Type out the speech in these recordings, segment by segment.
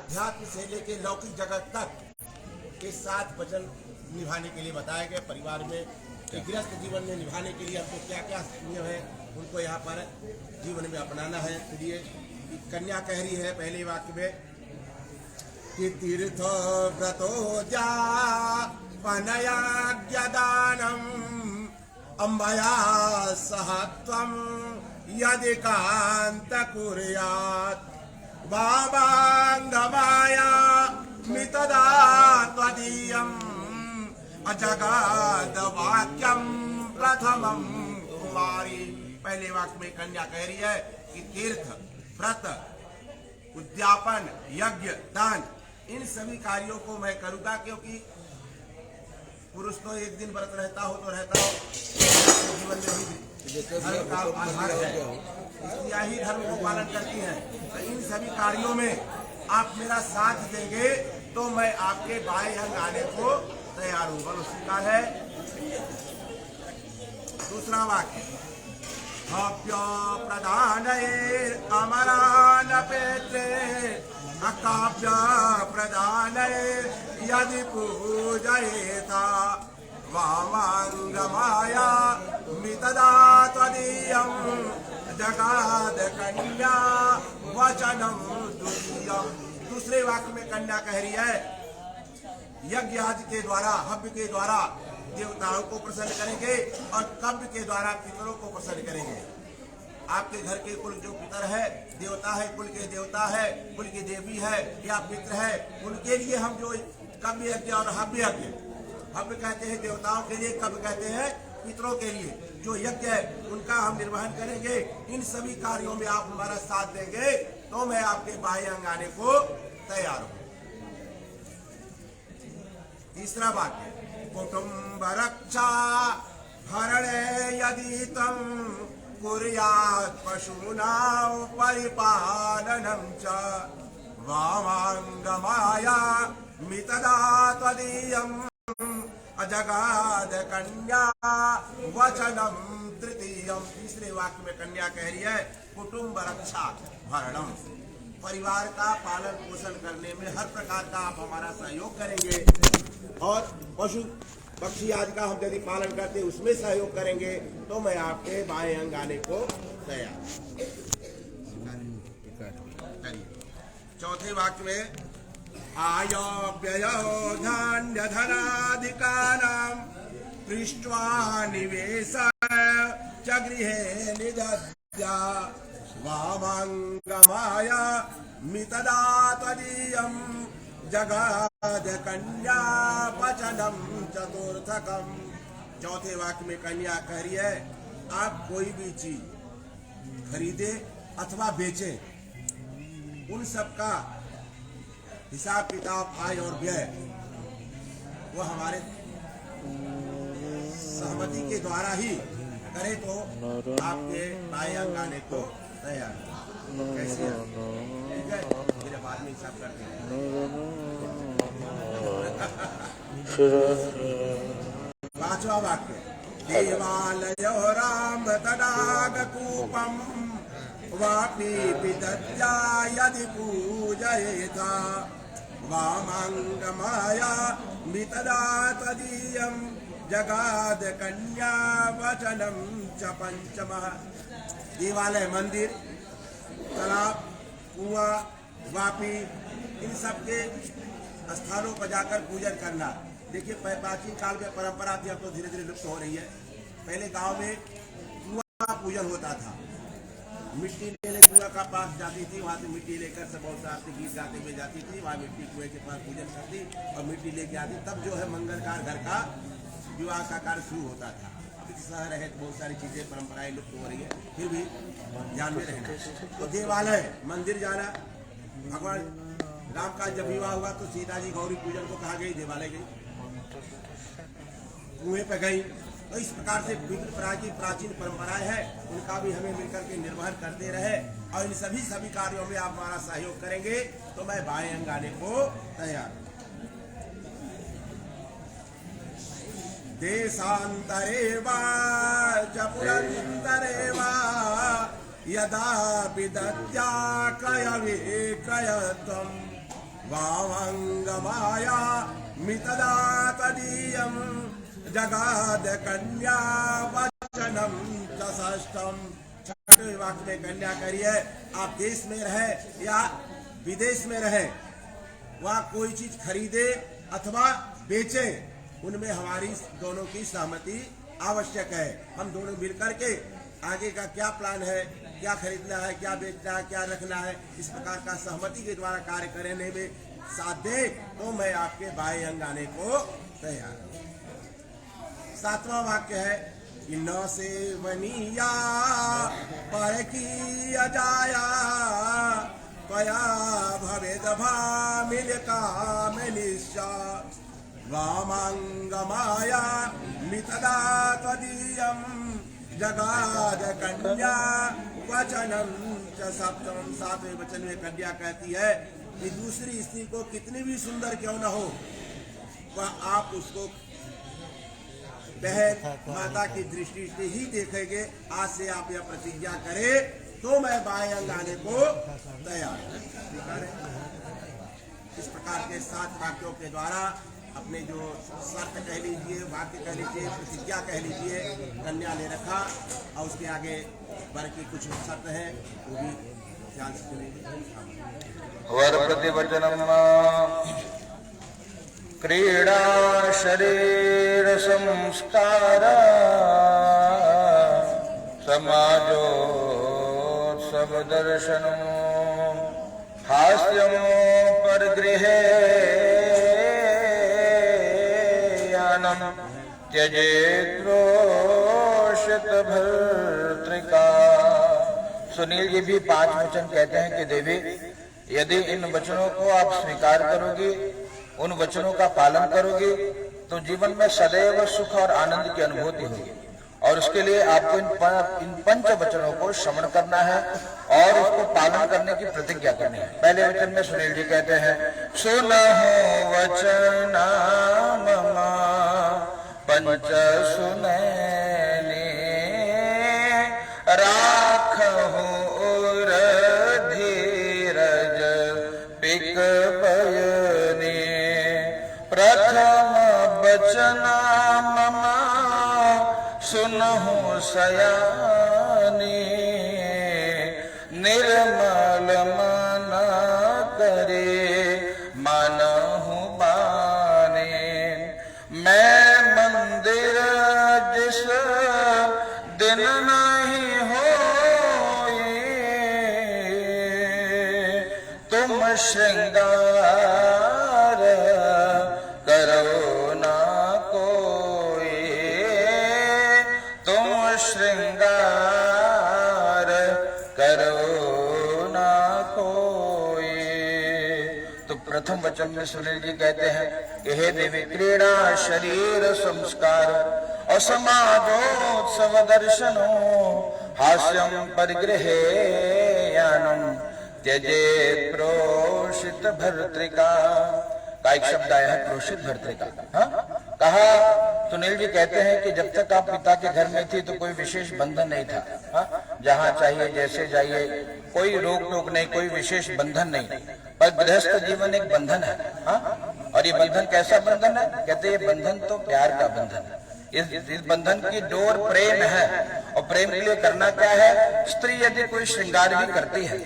अध्यात्म से लेके लौकिक जगत तक के 7 वचन निभाने के लिए बताए गए। परिवार में गृहस्थ जीवन में निभाने के लिए आपको क्या क्या नियम है उनको यहाँ पर जीवन में अपनाना है। इसलिए कन्या कह रही है पहले वाक्य में कि तीर्थ व्रतो जा पनयाज्ञदानम अम्बया सह त्वं यदि कांत कुर्यात् वामांगमाया मितदा त्वदीयम् अजगाद वाक्यम प्रथमम कुमारी। पहले वाक्य में कन्या कह रही है कि तीर्थ व्रत उद्यापन यज्ञ दान इन सभी कार्यों को मैं करूंगा, क्योंकि पुरुष तो एक दिन व्रत रहता हो तो रहता हो, जीवन में भी धर्म का आधार है, स्त्रियां ही धर्म को पालन करती हैं। तो इन सभी कार्यों में आप मेरा साथ देंगे तो मैं आपके बाएं अंग आने को तैयार हूं। बोलो स्वीकार है। दूसरा वाक्य हव्य प्रदान अमरान पेत्रे अकाव्य प्रदान यदि पूजयेता वामांगमाया मितदा त्वदीयं जगाद कन्या वचनम द्वितीयम्। दूसरे वाक्य में कन्या कह रही है यज्ञ आदि के द्वारा हव्य के द्वारा देवताओं को प्रसन्न करेंगे और कव्य के द्वारा पितरों को प्रसन्न करेंगे। आपके घर के कुल जो पितर है देवता है, कुल के देवता है, कुल की देवी है या पितर है, उनके लिए हम जो कव्य यज्ञ और हव्य यज्ञ, हव्य कहते हैं देवताओं के लिए, कव्य कहते हैं पितरों के लिए, जो यज्ञ है उनका हम निर्वहन करेंगे। इन सभी कार्यों में आप हमारा साथ देंगे तो मैं आपके बाएं अंग आने को तैयार हूं। तीसरा वाक्य कुटुंब रक्षा हरणे यदि तम कुर्यात् पशूनां परिपालनं च वामांगमाया मितदा त्वदीयम् अजगाद कन्या वचनम तृतीयम्। तीसरे वाक्य में कन्या कह रही है कुटुंब रक्षा भरणम, परिवार का पालन पोषण करने में हर प्रकार का आप हमारा सहयोग करेंगे और पशु पक्षी आदि का हम यदि पालन करते उसमें सहयोग करेंगे तो मैं आपके बाएं अंग आने को तैयार। चौथे वाक्य में आय व्यय धान्य धनादिकानां पृष्ट्वा निवेश च गृहे निदद्या वामांगमाया मितदा त्वदीयम् जगाद कन्या वचनम चतुर्थकम। चौथे वाक्य में कन्या कह रही है आप कोई भी चीज खरीदे अथवा बेचे उन सब का हिसाब किताब आय और व्यय वो हमारे सहमति के द्वारा ही करे तो आपके बाएं अंग आने को तैयार। कैसे ठीक है, मेरे बाद में हिसाब करते हैं। पांचवा वाक्य देवालयो राम तडागकूपम वापी विदद्या यदि पूजयेता वामांगमाया मितदा तदीयम् जगाद कन्या वचनम च पंचमः। देवालय मंदिर तालाब कुआं वापी इन सब के स्थानों पर जाकर पूजन करना। देखिए प्राचीन काल में परंपरा थी, अब तो धीरे धीरे लुप्त हो रही है। पहले गांव में कुआं पूजन होता था, मिट्टी लेने कुआं का पास जाती थी, वहां से मिट्टी लेकर सब बहुत सारे गीत गाते हुए जाती थी, वहां मिट्टी कुएं के पास पूजन करती और मिट्टी लेके आती, तब जो है मंगलकार घर का विवाह का कार्य शुरू होता था। शहर है बहुत सारी चीजें परंपराएं लुप्त हो रही है, फिर भी ध्यान में रहना। तो देवालय मंदिर जाना, भगवान राम का जब विवाह हुआ तो सीता जी गौरी पूजन को कहा गई, देवालय गई, कुएं पे गई। तो इस प्रकार से विभिन्न प्रकार की प्राचीन परंपराएं हैं, उनका भी हमें मिलकर के निर्वहन करते रहे और इन सभी कार्यों में आप हमारा सहयोग करेंगे तो मैं बाएं अंग आने को तैयार। देशांतरे वा च पुरंतरे वा यदा विदद्या क्रय विक्रयत्वं वामंगमाया मितदा तदीयं जगाद कन्या वचनम च षष्ठम। छठवें वाक्य में कन्या करिए, आप देश में रहे या विदेश में रहे, वह कोई चीज खरीदे अथवा बेचे, उनमें हमारी दोनों की सहमति आवश्यक है। हम दोनों मिलकर के आगे का क्या प्लान है, क्या खरीदना है, क्या बेचना है, क्या रखना है, इस प्रकार का सहमति के द्वारा कार्य करने में साथ दे तो मैं आपके बाएं अंग आने को तैयार हूं। सातवां वाक्य है कि न सेवनीया पर की अजाया त्वया भवेद भामिल कामनिश्चा वामांगमाया मितदा तदीयं जगाद कन्या वचनम च सप्तम। सातवें वचन में कन्या कहती है कि दूसरी स्त्री को कितनी भी सुंदर क्यों न हो, वह आप उसको बहन माता की दृष्टि से ही देखेंगे। आज से आप यह प्रतिज्ञा करें तो मैं बाएं अंग आने को तैयार हूं। इस प्रकार के 7 वाक्यों के द्वारा अपने जो शर्त कह लीजिए, वाक्य कह लीजिए, प्रतिज्ञा कह लीजिए, कन्या ने रखा। और उसके आगे वर की कुछ शर्त है वो भी ध्यान से सुनेंगे। वर प्रतिवचनम क्रीड़ा शरीर संस्कार समाजोत्सव दर्शनम हास्यम परगृहे यानम त्यजेत्रोषित भर्तृका। सुनील जी भी 5 वचन कहते हैं कि देवी, यदि इन वचनों को आप स्वीकार करोगी, उन वचनों का पालन करोगी, तो जीवन में सदैव सुख और आनंद की अनुभूति होगी। और उसके लिए आपको इन 5 वचनों को श्रवण करना है और उसको पालन करने की प्रतिज्ञा करनी है। पहले वचन में सुनील जी कहते हैं, सुनहु वचना ममा पंच सुनैनी राखहु उर धीरज पिक बयनी। प्रथम वचना ममा सुनहु सयानी निर्मल मन करे मनहु बानी। मैं मंदिर जिस दिन नहीं होई तुम श्रृंगार करो ना कोई, तुम श्रृंगार करो ना कोई। तो प्रथम वचन में सुनील जी कहते हैं कि हे देवी, क्रीड़ा शरीर संस्कार और समाजोत्सव दर्शनो हास्यम परिगृहे यानम त्यजेत प्रोषित भर्तृका। का एक शब्द आया है प्रोषित भर्तृका। कहा सुनील जी कहते हैं कि जब तक आप पिता के घर में थी तो कोई विशेष बंधन नहीं था। जहाँ चाहिए जैसे जाइए, कोई रोक टोक नहीं, कोई विशेष बंधन नहीं। पर गृहस्थ जीवन एक बंधन है। और ये बंधन कैसा बंधन है? कहते ये बंधन तो प्यार का बंधन है। इस बंधन की डोर प्रेम है। और प्रेम के लिए करना क्या है? स्त्री यदि कोई श्रृंगार भी करती है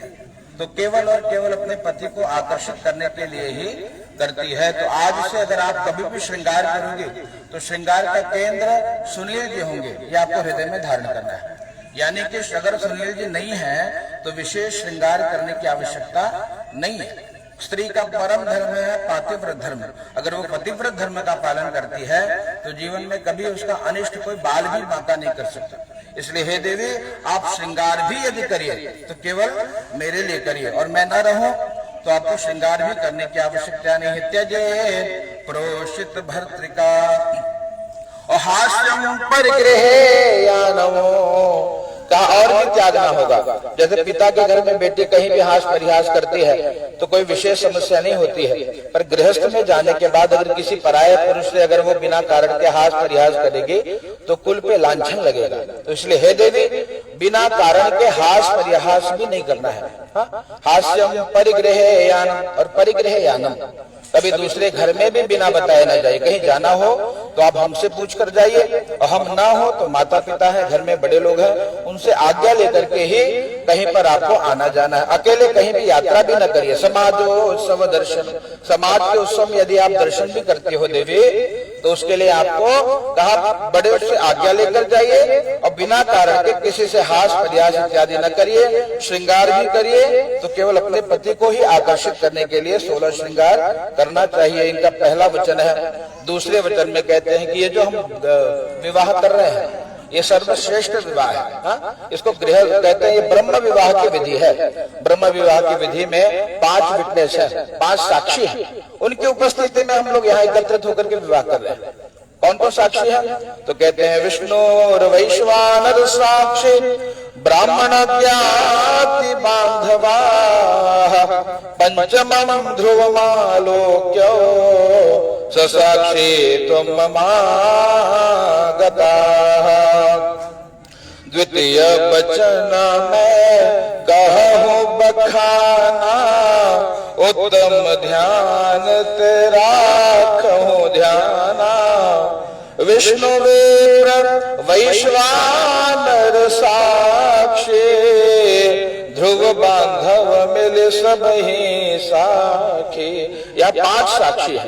तो केवल और केवल अपने पति को आकर्षित करने के लिए ही करती है। तो आज से अगर आप कभी भी श्रृंगार करोगे तो श्रृंगार का केंद्र सुनील जी होंगे, ये आपको हृदय में धारण करना है। यानी कि अगर सुनील जी नहीं है तो विशेष श्रृंगार करने की आवश्यकता नहीं है। स्त्री का परम धर्म है पातिव्रत धर्म। अगर वो पतिव्रत धर्म का पालन करती है तो जीवन में कभी उसका अनिष्ट कोई बाल भी बांका नहीं कर सकता। इसलिए हे देवी, आप श्रृंगार भी यदि करिए तो केवल मेरे लिए करिए, और मैं न रहूं तो आपको श्रृंगार भी करने की आवश्यकता नहीं है। त्यजे प्रोषित भर्तृका और हास्यम परिगृहे यानवो कहा और भी त्यागना होगा। जैसे पिता के घर में बेटी कहीं भी हास परिहास करती है तो कोई विशेष समस्या नहीं होती है, पर गृहस्थ में जाने के बाद अगर किसी पराये पुरुष से अगर वो बिना कारण के हास परिहास करेगी तो कुल पे लांछन लगेगा। तो इसलिए हे देवी, बिना कारण के हास परिहास भी नहीं करना है। हास्यम परिग्रहयानम और परिग्रहयानम, कभी दूसरे घर में भी बिना बताए ना जाए। कहीं जाना हो तो आप हमसे पूछ कर जाइए, और हम ना हो तो माता पिता है, घर में बड़े लोग हैं, उनसे आज्ञा लेकर के ही कहीं पर आपको आना जाना है। अकेले कहीं भी यात्रा भी न करिए। समाजोत्सव दर्शन, समाज के उत्सव में यदि आप दर्शन भी करते हो देवी, तो उसके लिए आपको कहा बड़े से आज्ञा लेकर जाइए, और बिना कारण के किसी से हास परिहास इत्यादि न करिए। श्रृंगार भी करिए तो केवल अपने पति को ही आकर्षित करने के लिए 16 श्रृंगार करना चाहिए। इनका पहला वचन है। दूसरे वचन में कहते हैं कि ये जो हम विवाह कर रहे हैं ये सर्वश्रेष्ठ विवाह है। इसको गृह कहते हैं। ये ब्रह्म विवाह की विधि है। ब्रह्म विवाह की विधि में 5 विटनेस है, 5 साक्षी हैं। उनकी उपस्थिति में हम लोग यहाँ एकत्रित होकर के विवाह कर रहे हैं। कौन कौन साक्षी है? तो कहते हैं विष्णु और वैश्वानर साक्षी, ब्राह्मण ज्ञाति बांधवा, पंचमम ध्रुवमालोक्यो ससाक्षी त्वं ममागता। द्वितीय वचन में कहूं बखाना, उत्तम ध्यान तेरा कहूं ध्याना। विष्णु वीर वैश्वानर साक्षी, ध्रुव बांधव मिल सब ही साखी। यह 5 साक्षी है।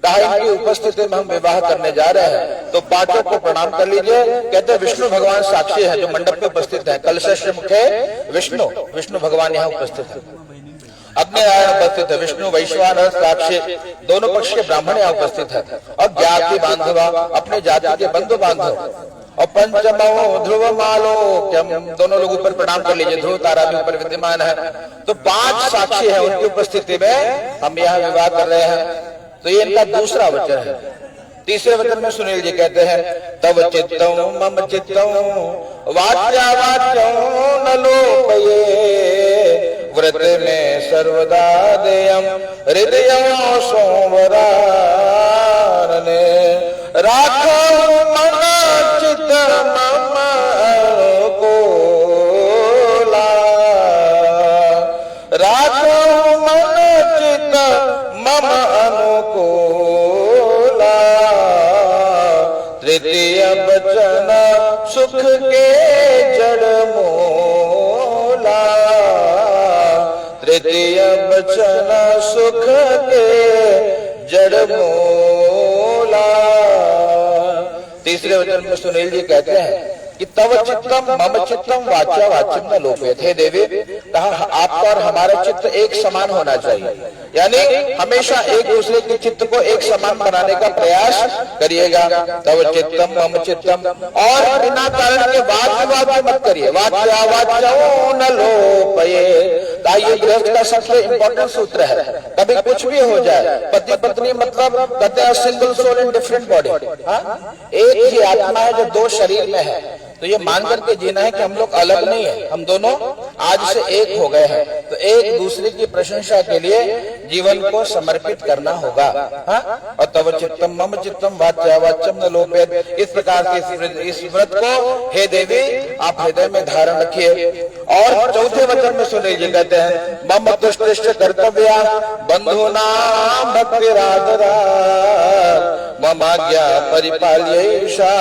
कहा इनकी उपस्थिति में हम विवाह करने जा रहे हैं, तो 5 को प्रणाम कर लीजिए। कहते हैं विष्णु भगवान साक्षी है जो मंडप में उपस्थित है। कलश मुखे विष्णु भगवान यहाँ उपस्थित है। अग्निनारायण उपस्थित है। विष्णु वैश्वानर साक्षी, दोनों पक्ष के ब्राह्मण यहाँ उपस्थित है। और ज्ञाति बांधवा, अपने जाति के बंधु बांधव। और पंचमो ध्रुव मालोक्यम, दोनों लोग ऊपर प्रणाम कर लीजिए। ध्रुव तारा भी ऊपर विद्यमान है। तो 5 साक्षी है, उनकी उपस्थिति में हम यहाँ विवाह कर रहे हैं। तो ये इनका दूसरा वचन है। तीसरे वचन में सुनील जी कहते हैं तव चित्तम मम चित्तम वाच्या वाच्यं न लोपये, व्रत में सर्वदा देयम हृदय सोमवारने। राखो मन चित्त मम अनुकूला, राखो मन चित्त मम अनुकूला। तृतीय वचन सुख के जड़ मूला, तृतीय वचन सुख के जड़ मूला। तीसरे वचन में सुनील जी कहते हैं कि तव चित्तम मम चित्तम वाच्या वाच्यम न लोपेत। हे देवी, कहा आपका और हमारा चित्त एक समान होना चाहिए, यानी हमेशा एक दूसरे के चित्त को एक समान बनाने का प्रयास करिएगा। तव चित्तम मम चित्तम, और बिना कारण के वाद विवाद मत करिए। वाच्या वाच्यं न लोपये, ये गृहस्थ का सबसे इम्पोर्टेंट सूत्र है। कभी कुछ भी हो जाए, पति पत्नी मतलब कहते हैं single soul in different body. एक ही आत्मा है जो 2 शरीर में है। तो ये मान करके जीना है कि हम लोग अलग नहीं है, हम दोनों आज से एक हो गए हैं। तो एक दूसरे की प्रशंसा के लिए जीवन को समर्पित करना होगा। और तव चित्तम मम चित्तम वाच्या वाच्यम न लोपेत। इस प्रकार के इस व्रत को हे देवी आप हृदय में धारण रखिए। और चौथे वचन में सुनिए जी कहते हैं मम तुष्टिश्च कर्तव्या बंधूनां भक्तिरादरा, ममाज्ञा परिपाल्यैषा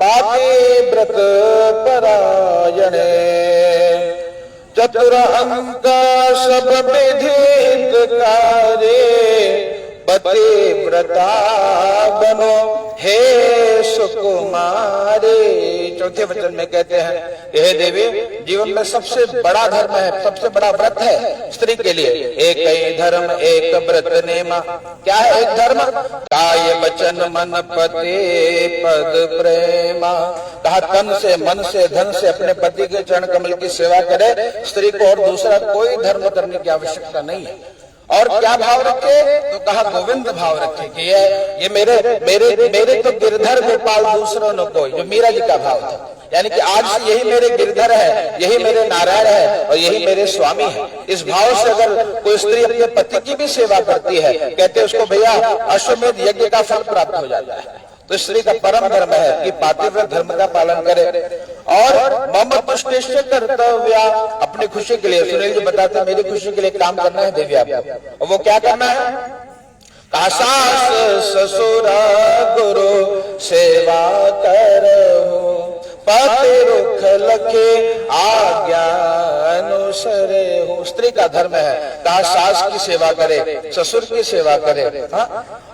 पापी व्रत परायणे। चतुर अंक सब विधित कार्ये, पतिव्रता बनो हे सुकुमारी। चौथे वचन में कहते हैं हे देवी, जीवन में सबसे बड़ा धर्म है, सबसे बड़ा व्रत है स्त्री के लिए एक ही धर्म एक व्रत नेमा। क्या है एक धर्म? काय वचन मन पति पद प्रेमा। कहा तन से मन से धन से अपने पति के चरण कमल की सेवा करे स्त्री को, और दूसरा कोई धर्म करने की आवश्यकता नहीं है। और क्या भाव रखे? तो कहा गोविंद भाव रखे कि ये मेरे मेरे मेरे तो गिरधर गोपाल दूसरों न कोई, जो मीरा जी का भाव था। यानी कि आज से यही मेरे गिरधर है, यही मेरे नारायण है और यही मेरे स्वामी है। इस भाव से अगर कोई स्त्री अपने पति की भी सेवा करती है, कहते हैं उसको भैया अश्वमेध यज्ञ का फल प्राप्त हो जाता है। तो स्त्री का परम धर्म है कि पातिव्रत धर्म का पालन करे। और मम तुष्टिश्च कर्तव्या, अपनी खुशी के लिए, सुनील जी बताते हैं मेरी खुशी के लिए काम करना है देवी आपको। और वो क्या करना है? सास ससुर गुरु सेवा करो, पति रुख लखे आज्ञा अनुसरे हो। स्त्री का धर्म है, कहा सास की सेवा करे, ससुर की सेवा करे, हाँ?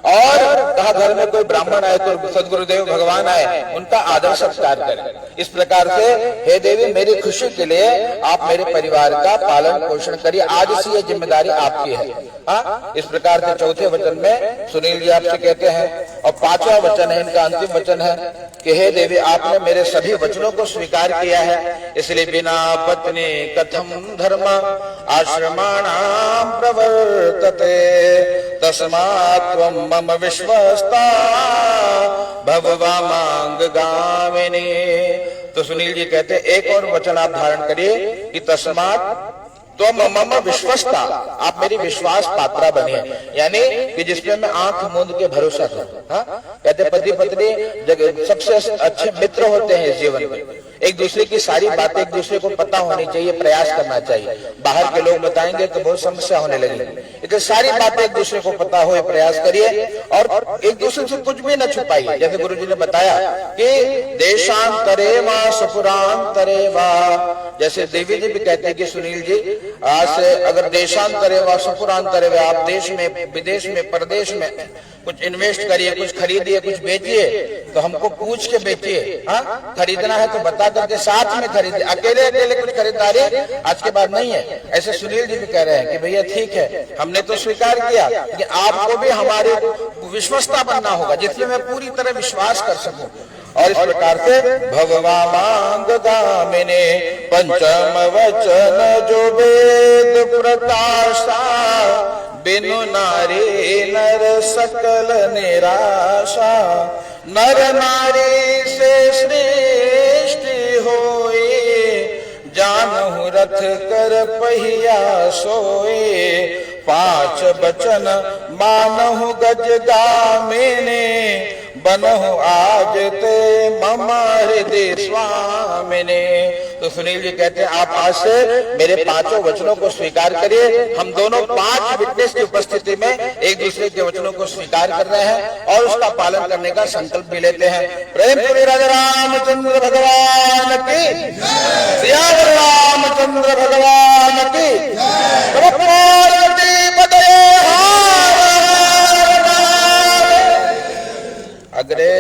और कहा घर में कोई ब्राह्मण आए तो सदगुरुदेव भगवान आए उनका आदर सत्कार करे। इस प्रकार से हे देवी मेरी खुशी के लिए आप मेरे परिवार का पालन पोषण करिए, आज से ये जिम्मेदारी आपकी है, हाँ? इस प्रकार से चौथे वचन में सुनील जी आपसे कहते हैं। और पांचवा वचन है, इनका अंतिम वचन है कि हे देवी आपने मेरे सभी वचनों को स्वीकार किया है, इसलिए बिना पत्नी कथम धर्म आश्रमाणाम प्रवर्तते, तस्मात् त्वं मम विश्वस्ता भववामांग गामिनी। तो सुनील जी कहते एक और वचन आप धारण करिए कि तस्मात् तो मम विश्वस्ता, आप मेरी विश्वास पात्रा बनिए, यानी कि जिसपे मैं आंख मूंद के भरोसा करूं, हाँ? कहते पति पत्नी सबसे अच्छे मित्र होते हैं इस जीवन में। एक दूसरे की सारी बातें एक दूसरे को पता होनी चाहिए, प्रयास करना चाहिए। बाहर के लोग बताएंगे तो बहुत समस्या होने लगेगी, इसलिए सारी बातें एक दूसरे को पता हो, प्रयास करिए और एक दूसरे से कुछ भी न छुपाइए। जैसे गुरुजी ने बताया कि देशांतरे वा सपुरांतरे वा, जैसे देवी जी भी कहते हैं कि सुनील जी आज से अगर देशांतरे व सपुरांतरे व आप देश में विदेश में परदेश में कुछ इन्वेस्ट करिए, कुछ खरीदिए, कुछ बेचिए तो हमको पूछ के बेचिए, हाँ? खरीदना है तो बता करके साथ में खरीदिए, अकेले अकेले कुछ खरीदारी आज के बाद नहीं है। ऐसे सुनील जी भी कह रहे हैं कि भैया ठीक है हमने तो स्वीकार किया कि आपको भी हमारे विश्वस्ता बनना होगा जिसमें मैं पूरी तरह विश्वास कर सकूं। और इस प्रकार से भववामांग गामिने पंचम वचन जो वेद प्रकाशा, बिनु नारी नर सकल निराशा, नर नारी से सृष्टि होए, जानहु रथ कर पहिया सोए, पांच वचन मानहु गज गामिने, बनहु आज ते मम हृदय स्वामिने। तो सुनील जी कहते हैं आप आज से मेरे पांचों वचनों को स्वीकार करिए। हम दोनों 5 विटनेस की उपस्थिति में एक दूसरे के वचनों को स्वीकार कर रहे हैं और उसका पालन करने का संकल्प भी लेते हैं। प्रेम पूरी राजा रामचंद्र भगवान की, सियावर रामचंद्र भगवान की। अग्रे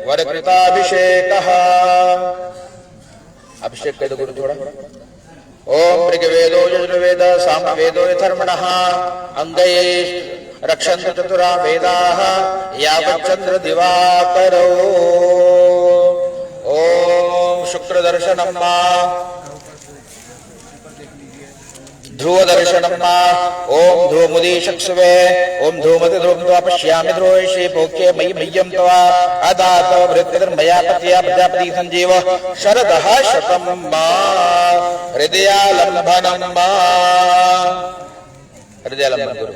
वरकृताभिषेकः, अभिषेक कर दो गुरु थोड़ा। ओम ऋग्वेदो यजुर्वेद सामवेदो यथर्मणः, अंगैः रक्षन्तु चतुरा वेदाः, यावच्चन्द्र दिवाकरो। ओम शुक्रदर्शनं मा ध्रुव दर्शनम ओम ध्रुवमुदीशक्ष्वे ओम ध्रुवमति ध्रुवं पश्यामि ध्रुवैषे भोक्ये मयि मह्यं तवा अदात भृत्यर्मया पत्या प्रजापति संजीव शरदः शतं मा हृदयालम्भनं मा। हृदयालम्बन गुरु